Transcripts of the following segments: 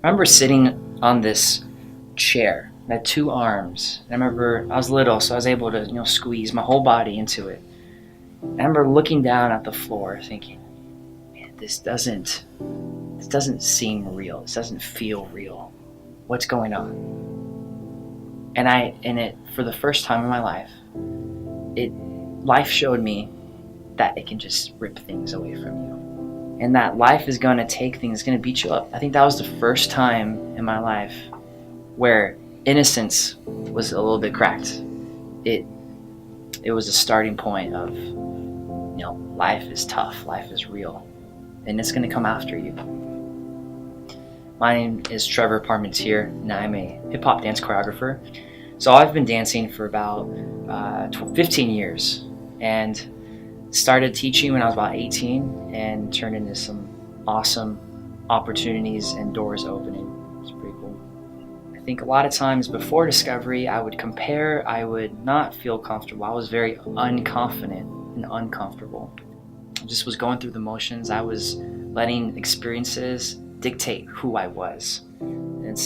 I remember sitting on this chair. I had two arms. I remember I was little, so I was able to, squeeze my whole body into it. I remember looking down at the floor thinking, man, this doesn't seem real. This doesn't feel real. What's going on? And for the first time in my life, life showed me that it can just rip things away from you. And that life is going to take things, it's going to beat you up. I think that was the first time in my life where innocence was a little bit cracked. It was a starting point of, life is tough, life is real, and it's going to come after you. My name is Trevor Parmentier, and I'm a hip-hop dance choreographer. So I've been dancing for about 15 years, and started teaching when I was about 18 and turned into some awesome opportunities and doors opening. It's pretty cool. I think a lot of times before discovery, I would compare, I would not feel comfortable. I was very unconfident and uncomfortable. I just was going through the motions. I was letting experiences dictate who I was. And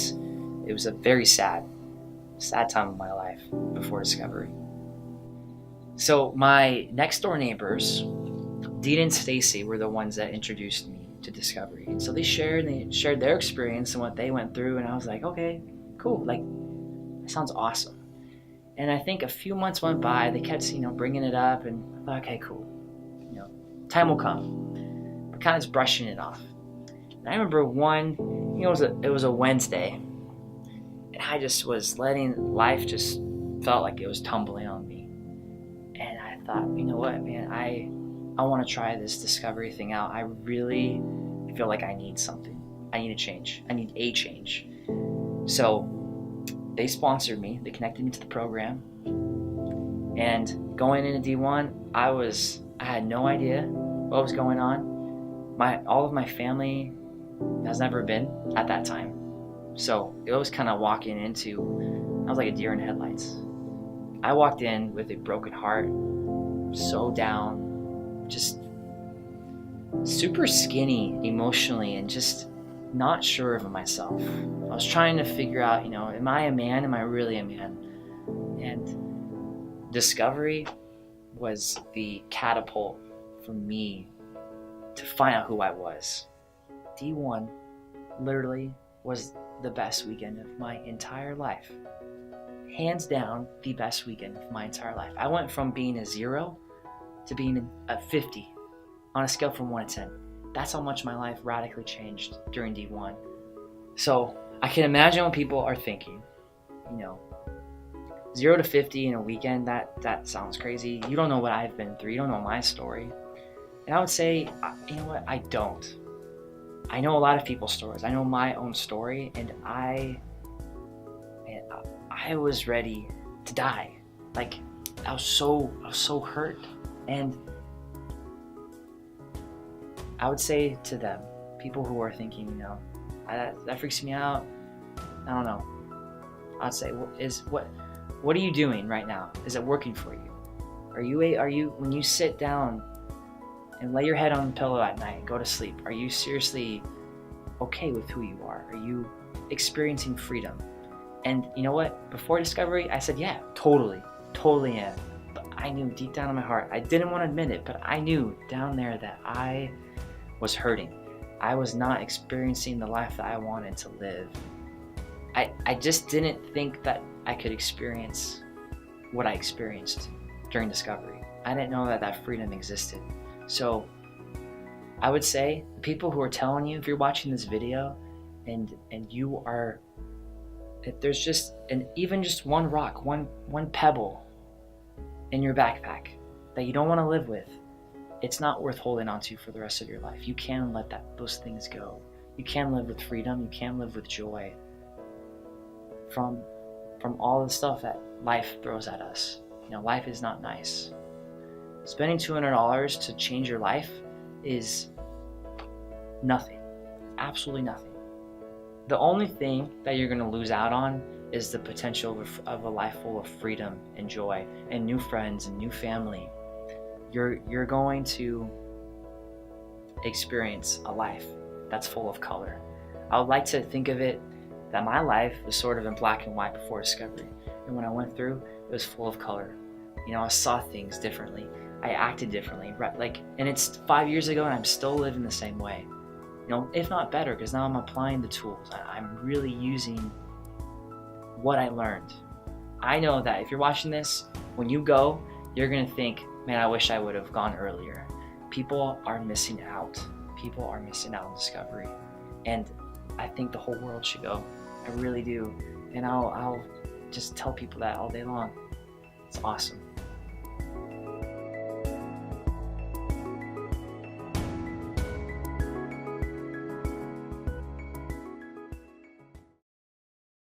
it was a very sad time of my life before discovery. So my next door neighbors, Dean and Stacy, were the ones that introduced me to discovery. And so they shared their experience and what they went through, and I was like, okay, cool, like that sounds awesome. And I think a few months went by, they kept bringing it up, and I thought, okay, cool, time will come. But kind of just brushing it off. And I remember it was a Wednesday, and I just was letting life just felt like it was tumbling on me. And I thought, you know what, man, I want to try this discovery thing out. I really feel like I need something. I need a change. I need a change. So they sponsored me. They connected me to the program. And going into D1, I had no idea what was going on. All of my family has never been at that time. So it was kind of walking into, I was like a deer in headlights. I walked in with a broken heart, so down, just super skinny emotionally and just not sure of myself. I was trying to figure out, am I a man? Am I really a man? And discovery was the catapult for me to find out who I was. D1 literally was the best weekend of my entire life. Hands down, the best weekend of my entire life. I went from being a 0 to being a 50 on a scale from 1 to 10. That's how much my life radically changed during D1. So I can imagine what people are thinking. 0 to 50 in a weekend, that sounds crazy. You don't know what I've been through. You don't know my story. And I would say, you know what? I don't. I know a lot of people's stories. I know my own story, and I was ready to die. Like I was so hurt. And I would say to them, people who are thinking, that freaks me out. I don't know. I'd say, what are you doing right now? Is it working for you? Are you when you sit down and lay your head on the pillow at night, go to sleep, are you seriously okay with who you are? Are you experiencing freedom? And you know what? Before discovery, I said, yeah, totally am. But I knew deep down in my heart, I didn't want to admit it, but I knew down there that I was hurting. I was not experiencing the life that I wanted to live. I just didn't think that I could experience what I experienced during discovery. I didn't know that freedom existed. So I would say the people who are telling you, if you're watching this video and you are, if there's just even just one rock, one pebble in your backpack that you don't want to live with, it's not worth holding on to for the rest of your life. You can let those things go. You can live with freedom. You can live with joy from all the stuff that life throws at us. Life is not nice. Spending $200 to change your life is nothing. Absolutely nothing. The only thing that you're going to lose out on is the potential of a life full of freedom and joy and new friends and new family. You're going to experience a life that's full of color, I would like to think of it that my life was sort of in black and white before discovery. And when I went through, it was full of color. I saw things differently. I acted differently. And it's 5 years ago and I'm still living the same way. If not better, because now I'm applying the tools. I'm really using what I learned. I know that if you're watching this, when you go, you're going to think, man, I wish I would have gone earlier. People are missing out. People are missing out on discovery. And I think the whole world should go. I really do. And I'll just tell people that all day long. It's awesome.